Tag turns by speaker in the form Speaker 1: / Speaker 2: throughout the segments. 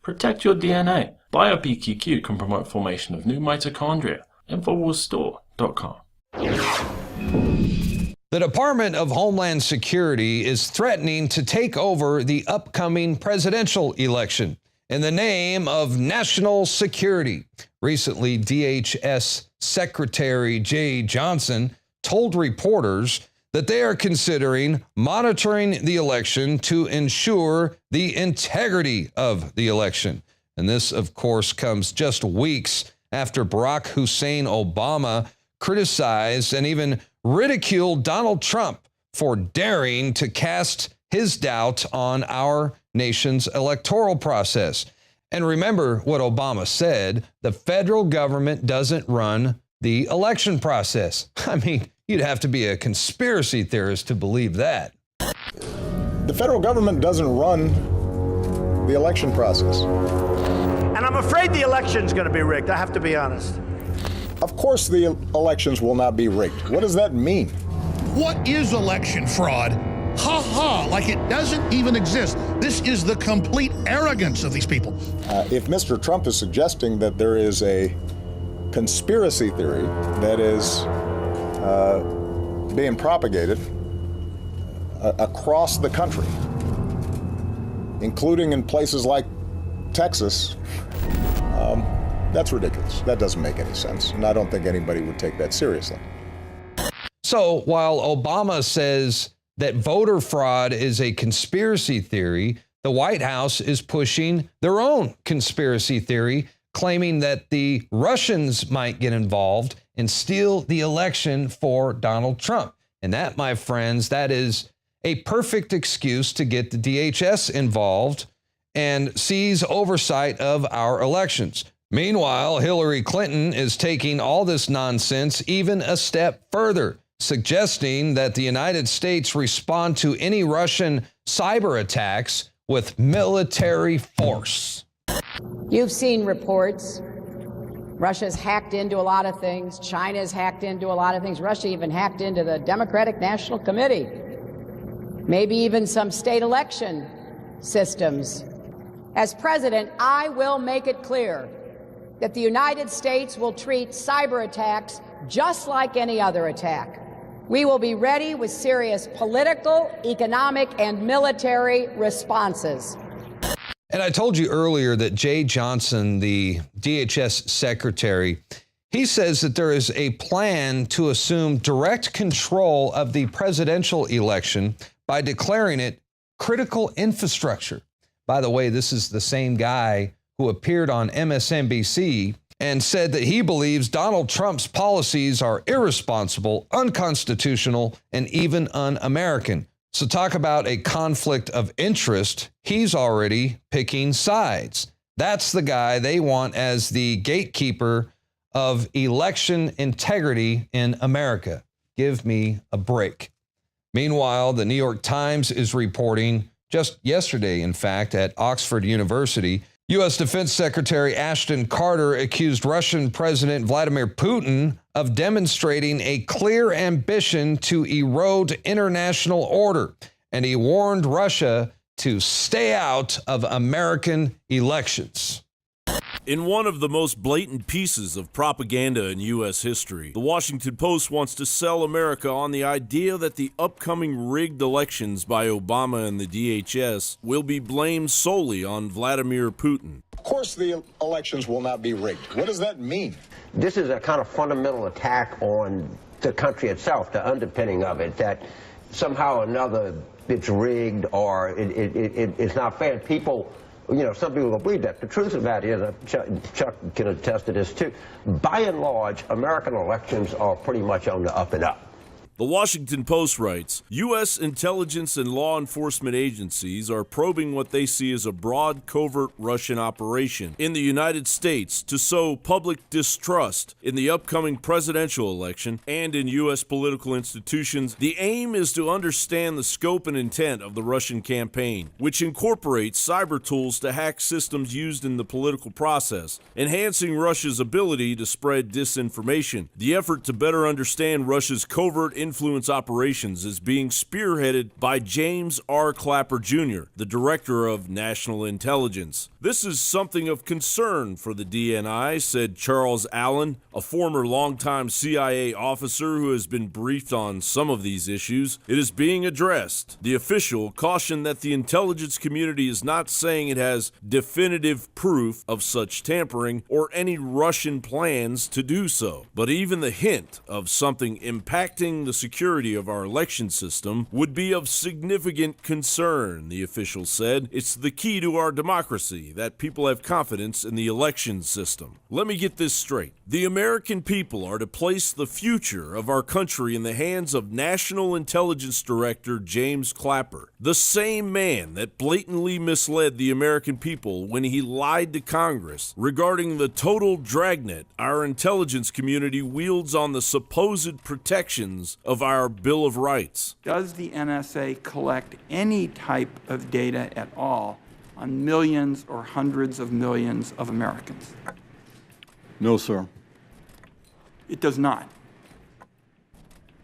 Speaker 1: Protect your DNA. BioPQQ can promote formation of new mitochondria. Infowarsstore.com.
Speaker 2: The Department of Homeland Security is threatening to take over the upcoming presidential election in the name of national security. Recently, DHS Secretary Jay Johnson told reporters that they are considering monitoring the election to ensure the integrity of the election. And this, of course, comes just weeks after Barack Hussein Obama criticized and even ridiculed Donald Trump for daring to cast his doubt on our nation's electoral process. And remember what Obama said, the federal government doesn't run the election process. I mean, you'd have to be a conspiracy theorist to believe that.
Speaker 3: The federal government doesn't run the election process.
Speaker 4: And I'm afraid the election's going to be rigged, I have to be honest.
Speaker 3: Of course the elections will not be rigged. What does that mean?
Speaker 5: What is election fraud? Ha ha, like it doesn't even exist. This is the complete arrogance of these people.
Speaker 3: If Mr. Trump is suggesting that there is a conspiracy theory that is being propagated across the country, including in places like Texas, that's ridiculous. That doesn't make any sense, and I don't think anybody would take that seriously.
Speaker 2: So while Obama says that voter fraud is a conspiracy theory, the White House is pushing their own conspiracy theory, claiming that the Russians might get involved and steal the election for Donald Trump. And that, my friends, that is a perfect excuse to get the DHS involved and seize oversight of our elections. Meanwhile, Hillary Clinton is taking all this nonsense even a step further, suggesting that the United States respond to any Russian cyber attacks with military force.
Speaker 6: You've seen reports. Russia's hacked into a lot of things. China's hacked into a lot of things. Russia even hacked into the Democratic National Committee. Maybe even some state election systems. As president, I will make it clear that the United States will treat cyber attacks just like any other attack. We will be ready with serious political, economic, and military responses.
Speaker 2: And I told you earlier that Jay Johnson, the DHS secretary, he says that there is a plan to assume direct control of the presidential election by declaring it critical infrastructure. By the way, this is the same guy who appeared on MSNBC and said that he believes Donald Trump's policies are irresponsible, unconstitutional, and even un-American. So talk about a conflict of interest. He's already picking sides. That's the guy they want as the gatekeeper of election integrity in America. Give me a break. Meanwhile, the New York Times is reporting just yesterday, in fact, at Oxford University, U.S. Defense Secretary Ashton Carter accused Russian President Vladimir Putin of demonstrating a clear ambition to erode international order, and he warned Russia to stay out of American elections.
Speaker 7: In one of the most blatant pieces of propaganda in U.S. history, the Washington Post wants to sell America on the idea that the upcoming rigged elections by Obama and the DHS will be blamed solely on Vladimir Putin.
Speaker 3: Of course the elections will not be rigged. What does that mean?
Speaker 8: This is a kind of fundamental attack on the country itself, the underpinning of it, that somehow or another it's rigged or it's not fair. People, you know, some people don't believe that. The truth of that is, Chuck can attest to this too, by and large, American elections are pretty much on the up and up.
Speaker 7: The Washington Post writes, U.S. intelligence and law enforcement agencies are probing what they see as a broad, covert Russian operation in the United States to sow public distrust in the upcoming presidential election and in U.S. political institutions. The aim is to understand the scope and intent of the Russian campaign, which incorporates cyber tools to hack systems used in the political process, enhancing Russia's ability to spread disinformation. The effort to better understand Russia's covert influence operations is being spearheaded by James R. Clapper Jr., the Director of National Intelligence. This is something of concern for the DNI, said Charles Allen, a former longtime CIA officer who has been briefed on some of these issues. It is being addressed. The official cautioned that the intelligence community is not saying it has definitive proof of such tampering or any Russian plans to do so. But even the hint of something impacting the security of our election system would be of significant concern, the official said. It's the key to our democracy that people have confidence in the election system. Let me get this straight. The American people are to place the future of our country in the hands of National Intelligence Director James Clapper, the same man that blatantly misled the American people when he lied to Congress regarding the total dragnet our intelligence community wields on the supposed protections of our Bill of Rights.
Speaker 9: Does the NSA collect any type of data at all on millions or hundreds of millions of Americans?
Speaker 10: No, sir.
Speaker 9: It does not.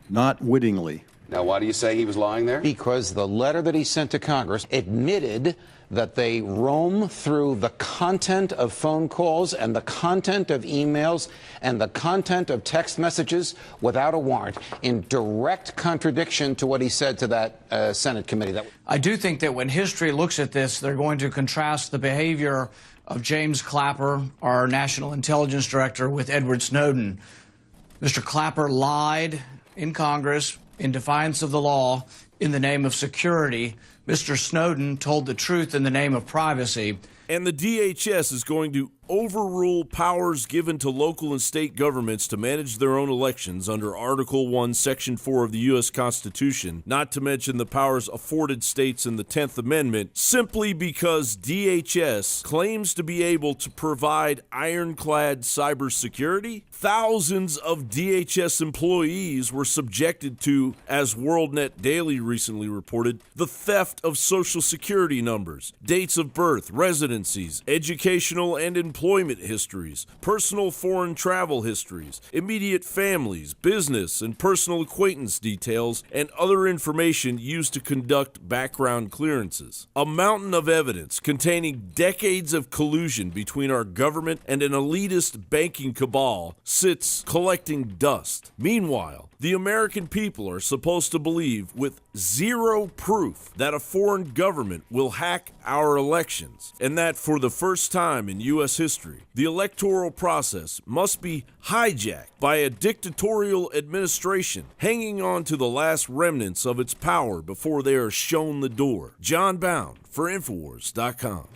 Speaker 10: Not wittingly.
Speaker 11: Now, why do you say he was lying there?
Speaker 12: Because the letter that he sent to Congress admitted that they roam through the content of phone calls and the content of emails and the content of text messages without a warrant, in direct contradiction to what he said to that Senate committee.
Speaker 13: I do think that when history looks at this, they're going to contrast the behavior of James Clapper, our National Intelligence Director, with Edward Snowden. Mr. Clapper lied in Congress in defiance of the law in the name of security. Mr. Snowden told the truth in the name of privacy.
Speaker 7: And the DHS is going to overrule powers given to local and state governments to manage their own elections under Article 1, Section 4 of the U.S. Constitution, not to mention the powers afforded states in the 10th Amendment, simply because DHS claims to be able to provide ironclad cybersecurity. Thousands of DHS employees were subjected to, as WorldNet Daily recently reported, the theft of Social Security numbers, dates of birth, residencies, educational and employment histories, personal foreign travel histories, immediate families, business and personal acquaintance details, and other information used to conduct background clearances. A mountain of evidence containing decades of collusion between our government and an elitist banking cabal sits collecting dust. Meanwhile, the American people are supposed to believe with zero proof that a foreign government will hack our elections, and that for the first time in U.S. history, the electoral process must be hijacked by a dictatorial administration hanging on to the last remnants of its power before they are shown the door. John Bound for Infowars.com.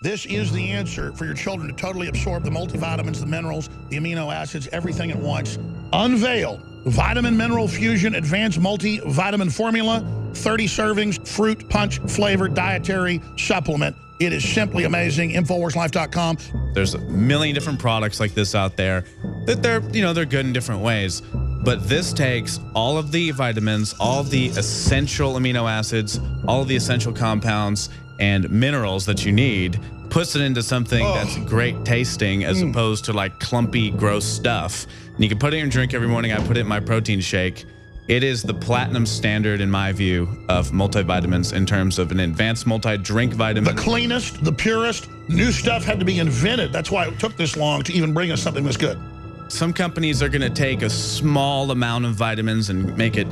Speaker 5: This is the answer for your children to totally absorb the multivitamins, the minerals, the amino acids, everything at once. Unveil Vitamin Mineral Fusion Advanced Multivitamin Formula, 30 servings, fruit punch flavored dietary supplement. It is simply amazing. InfoWarsLife.com.
Speaker 14: There's a million different products like this out there that they're good in different ways. But this takes all of the vitamins, all of the essential amino acids, all of the essential compounds and minerals that you need, puts it into something that's great tasting as opposed to like clumpy, gross stuff. And you can put it in your drink every morning. I put it in my protein shake. It is the platinum standard, in my view, of multivitamins in terms of an advanced multi-drink vitamin.
Speaker 5: The cleanest, the purest, new stuff had to be invented. That's why it took this long to even bring us something this good.
Speaker 14: Some companies are going to take a small amount of vitamins and make it,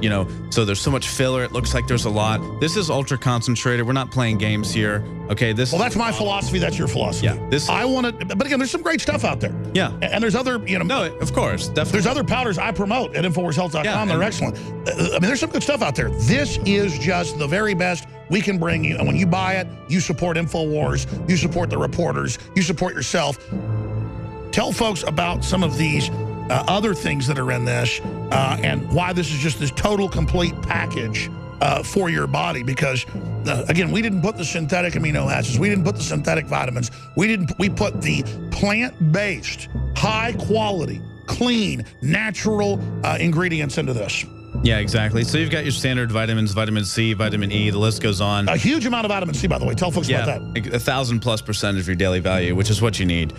Speaker 14: so there's so much filler, it looks like there's a lot. This is ultra concentrated. We're not playing games here. Okay,
Speaker 5: well, that's my philosophy. That's your philosophy.
Speaker 14: Yeah,
Speaker 5: I want to, but again, there's some great stuff out there.
Speaker 14: Yeah,
Speaker 5: and there's other,
Speaker 14: No, of course, definitely.
Speaker 5: There's other powders I promote at InfoWarsHealth.com. Yeah, they're excellent. I mean, there's some good stuff out there. This is just the very best we can bring you, and when you buy it, you support InfoWars, you support the reporters, you support yourself. Tell folks about some of these other things that are in this and why this is just this total, complete package for your body. Because, again, we didn't put the synthetic amino acids. We didn't put the synthetic vitamins. We put the plant-based, high-quality, clean, natural ingredients into this.
Speaker 14: Yeah, exactly. So you've got your standard vitamins, vitamin C, vitamin E, the list goes on.
Speaker 5: A huge amount of vitamin C, by the way. Tell folks about that.
Speaker 14: 1,000+% of your daily value, which is what you need.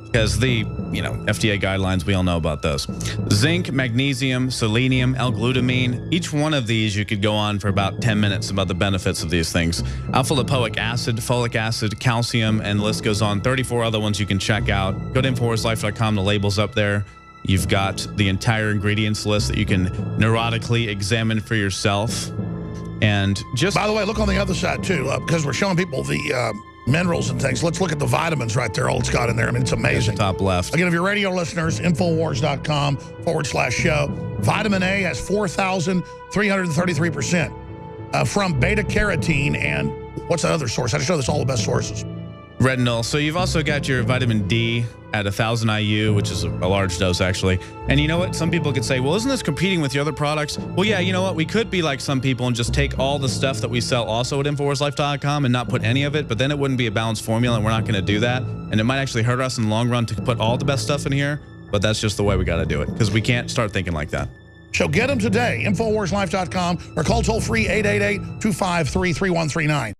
Speaker 14: Because the, FDA guidelines, we all know about those. Zinc, magnesium, selenium, L-glutamine. Each one of these you could go on for about 10 minutes about the benefits of these things. Alpha-lipoic acid, folic acid, calcium, and the list goes on. 34 other ones you can check out. Go to InfoWarsLife.com, the label's up there. You've got the entire ingredients list that you can neurotically examine for yourself. And just...
Speaker 5: By the way, look on the other side, too, because we're showing people the... minerals and things. Let's look at the vitamins right there. All it's got in there. I mean, it's amazing.
Speaker 14: Top left.
Speaker 5: Again, if you're radio listeners, Infowars.com/show. Vitamin A has 4,333% from beta carotene and what's that other source? I just know that's all the best sources.
Speaker 14: Retinol. So you've also got your vitamin D at 1,000 IU, which is a large dose, actually. And you know what? Some people could say, well, isn't this competing with your other products? Well, yeah, you know what? We could be like some people and just take all the stuff that we sell also at InfoWarsLife.com and not put any of it, but then it wouldn't be a balanced formula, and we're not going to do that. And it might actually hurt us in the long run to put all the best stuff in here, but that's just the way we got to do it, because we can't start thinking like that.
Speaker 5: So get them today, InfoWarsLife.com, or call toll-free 888-253-3139.